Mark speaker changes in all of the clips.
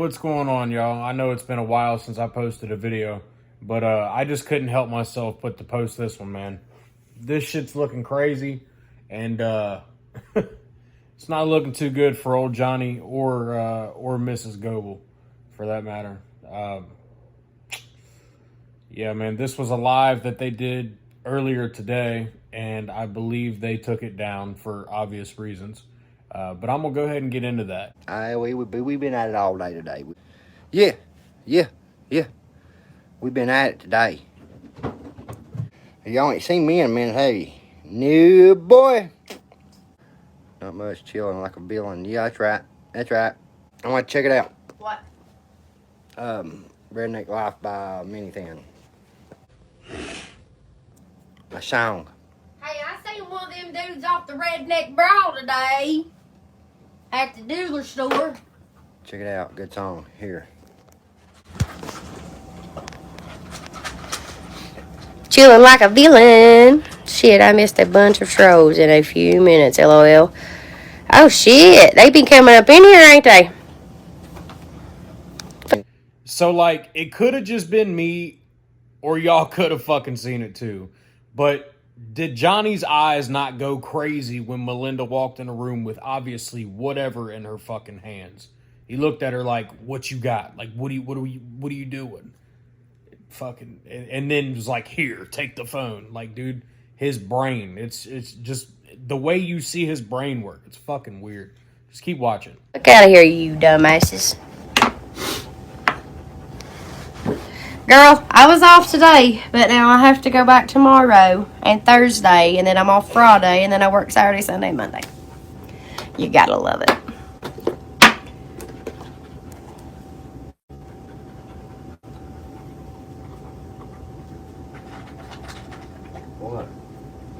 Speaker 1: what's going on, y'all? I know it's been a while since I posted a video, but I just couldn't help myself but to post this one, man. This shit's looking crazy, and it's not looking too good for old Johnny or Mrs. Goebel, for that matter. Yeah, man, this was a live that they did earlier today, and I believe they took it down for obvious reasons. But I'm gonna go ahead and get into that.
Speaker 2: We've been at it all day today. Yeah. We've been at it today. Y'all ain't seen me in a minute, have you? No, boy. Not much, chilling like a villain. Yeah, that's right. I want to check it out.
Speaker 3: What?
Speaker 2: Redneck Life by Minithan. A song.
Speaker 3: Hey, I seen one of them dudes off the Redneck Brawl today at the dealer store.
Speaker 2: Check it out. Good song. Here.
Speaker 4: Chilling like a villain. Shit, I missed a bunch of shows in a few minutes, LOL. Oh, shit. They be coming up in here, ain't they?
Speaker 1: So, like, it could have just been me, or y'all could have fucking seen it too. But did Johnny's eyes not go crazy when Melinda walked in the room with obviously whatever in her fucking hands? He looked at her like, "What you got? Like, what are you doing?" Fucking, and then was like, "Here, take the phone." Like, dude, his brain, it's just the way you see his brain work. It's fucking weird. Just keep watching.
Speaker 4: Look out of here, you dumbasses. Girl, I was off today, but now I have to go back tomorrow and Thursday, and then I'm off Friday, and then I work Saturday, Sunday, Monday. You gotta love it.
Speaker 2: What?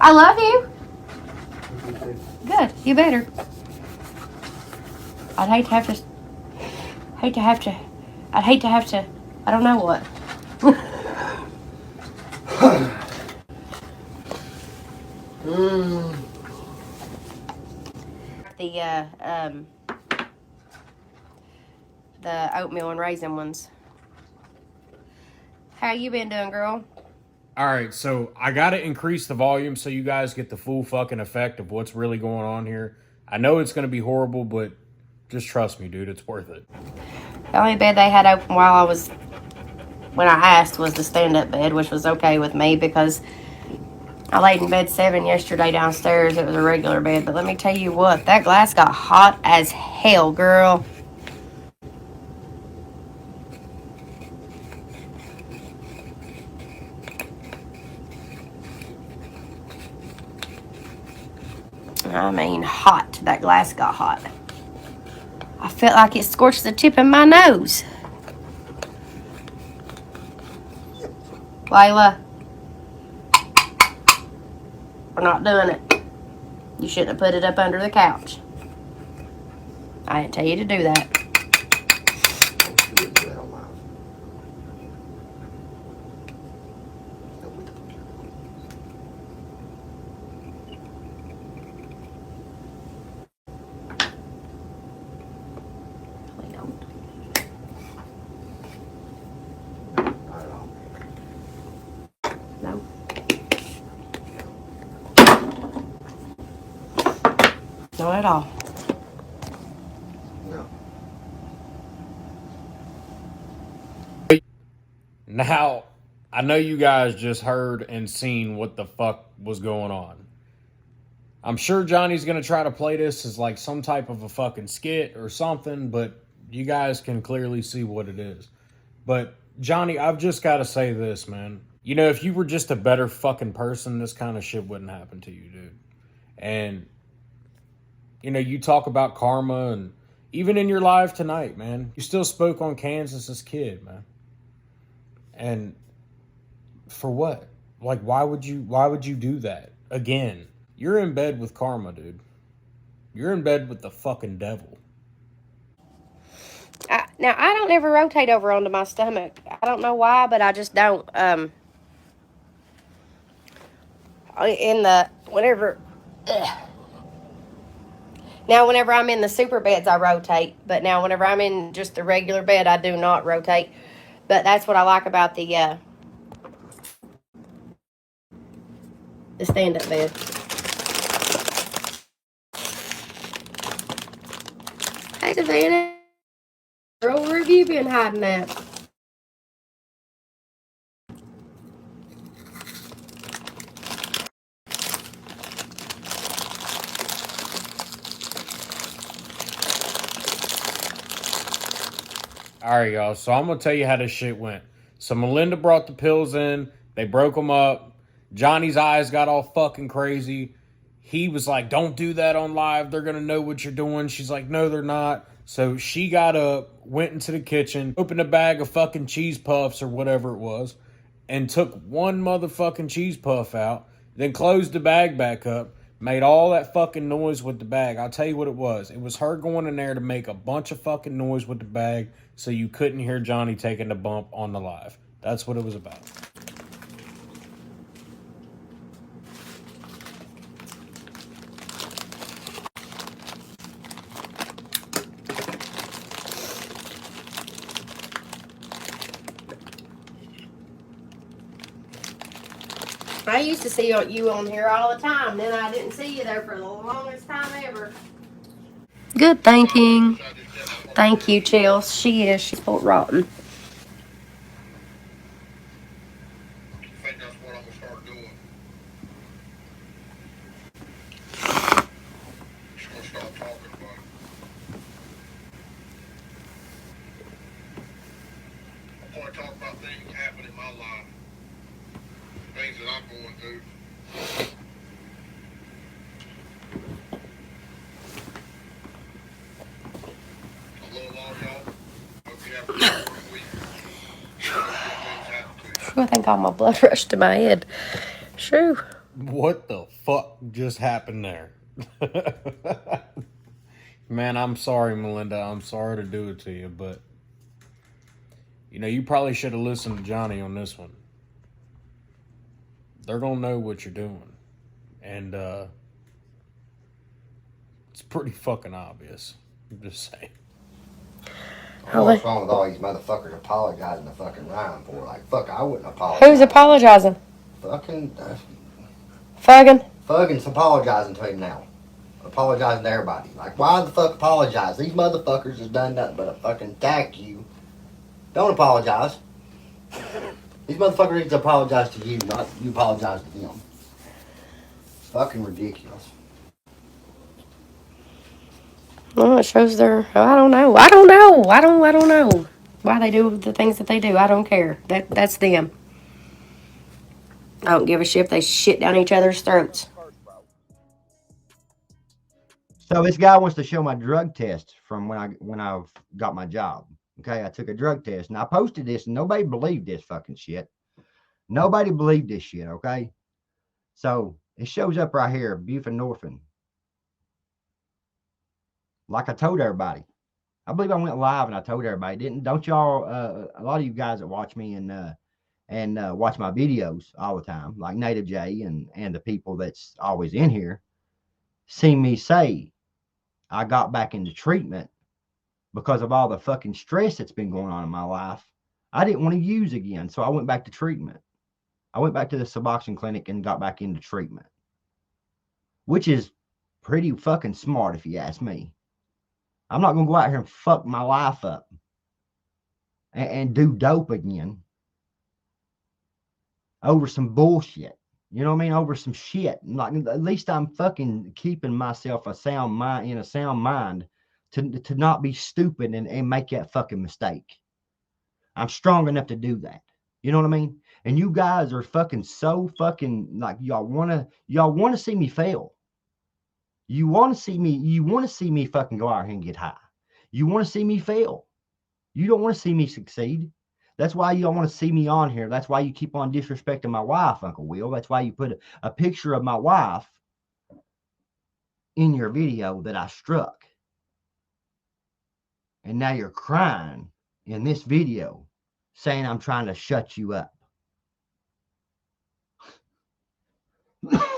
Speaker 4: I love you. Good. You better. I'd hate to have to, I don't know what. The oatmeal and raisin ones. How you been doing, girl?
Speaker 1: All right, so I got to increase the volume so you guys get the full fucking effect of what's really going on here. I know it's going to be horrible, but just trust me, dude. It's worth it.
Speaker 4: The only bed they had open when I asked was the stand-up bed, which was okay with me because I laid in bed 7 yesterday downstairs. It was a regular bed, but let me tell you what, that glass got hot as hell, girl. I mean, hot. That glass got hot. I felt like it scorched the tip of my nose. Layla, we're not doing it. You shouldn't have put it up under the couch. I didn't tell you to do that. No. Not at all.
Speaker 2: No.
Speaker 1: Now, I know you guys just heard and seen what the fuck was going on. I'm sure Johnny's going to try to play this as like some type of a fucking skit or something, but you guys can clearly see what it is. But Johnny, I've just got to say this, man. You know, if you were just a better fucking person, this kind of shit wouldn't happen to you, dude. And, you know, you talk about karma, and even in your live tonight, man, you still spoke on Kansas's kid, man. And for what? Like, why would you do that again? You're in bed with karma, dude. You're in bed with the fucking devil.
Speaker 4: Now, I don't ever rotate over onto my stomach. I don't know why, but I just don't. Now, whenever I'm in the super beds, I rotate. But now, whenever I'm in just the regular bed, I do not rotate. But that's what I like about the stand-up bed. Hey, Savannah. Girl, where have you been hiding at?
Speaker 1: All right, y'all. So I'm gonna tell you how this shit went. So Melinda brought the pills in. They broke them up. Johnny's eyes got all fucking crazy. He was like, "Don't do that on live. They're gonna know what you're doing." She's like, "No, they're not." So she got up, went into the kitchen, opened a bag of fucking cheese puffs or whatever it was, and took one motherfucking cheese puff out. Then closed the bag back up. Made all that fucking noise with the bag. I'll tell you what it was. It was her going in there to make a bunch of fucking noise with the bag so you couldn't hear Johnny taking the bump on the live. That's what it was about.
Speaker 4: I used to see you on here all the time. Then I didn't see you there for the longest time ever. Good thinking. Thank you, Chills. She is. She's full rotten.
Speaker 2: I think that's what I'm gonna start doing. Just gonna start talking about it. I'm gonna talk about things that happen in my life, things that I'm going through. I love all y'all. Hope you have a good week.
Speaker 4: I think all my blood rushed to my head. Shoo.
Speaker 1: What the fuck just happened there? Man, I'm sorry, Melinda. I'm sorry to do it to you, but you probably should have listened to Johnny on this one. They're gonna know what you're doing. And it's pretty fucking obvious. I'm just saying.
Speaker 2: What's wrong with all these motherfuckers apologizing to fucking Ryan for? Like, fuck, I wouldn't apologize.
Speaker 4: Who's apologizing?
Speaker 2: Fucking.
Speaker 4: Fuggins
Speaker 2: apologizing to him now. Apologizing to everybody. Like, why the fuck apologize? These motherfuckers has done nothing but fucking attack you. Don't apologize. These motherfuckers need to apologize to you, not you apologize to them. It's fucking ridiculous.
Speaker 4: Well, it shows their. I don't know. I don't know why they do the things that they do. I don't care. That's them. I don't give a shit if they shit down each other's throats.
Speaker 2: So this guy wants to show my drug test from when I got my job. Okay, I took a drug test and I posted this and nobody believed this fucking shit. Nobody believed this shit, okay? So it shows up right here, buprenorphine. Like I told everybody. I believe I went live and I told everybody. Don't y'all a lot of you guys that watch me and watch my videos all the time, like Native J and the people that's always in here, see me say I got back into treatment because of all the fucking stress that's been going on in my life. I didn't want to use again, so I went back to treatment. I went back to the Suboxone clinic and got back into treatment, which is pretty fucking smart if you ask me. I'm not going to go out here and fuck my life up and do dope again over some bullshit. You know what I mean? Over some shit. Like, at least I'm fucking keeping myself in a sound mind to not be stupid and make that fucking mistake. I'm strong enough to do that. You know what I mean? And you guys are fucking so fucking like y'all wanna see me fail. You want to see me fucking go out here and get high. You want to see me fail. You don't want to see me succeed. That's why you don't want to see me on here. That's why you keep on disrespecting my wife, Uncle Will. That's why you put a picture of my wife in your video that I struck. And now you're crying in this video saying I'm trying to shut you up.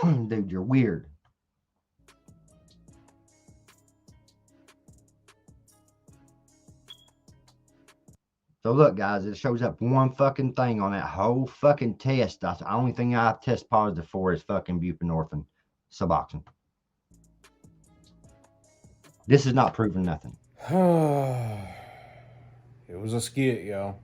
Speaker 2: Dude, you're weird. So look, guys, it shows up one fucking thing on that whole fucking test. That's the only thing I test positive for is fucking buprenorphine, Suboxone. This is not proving nothing.
Speaker 1: It was a skit, yo.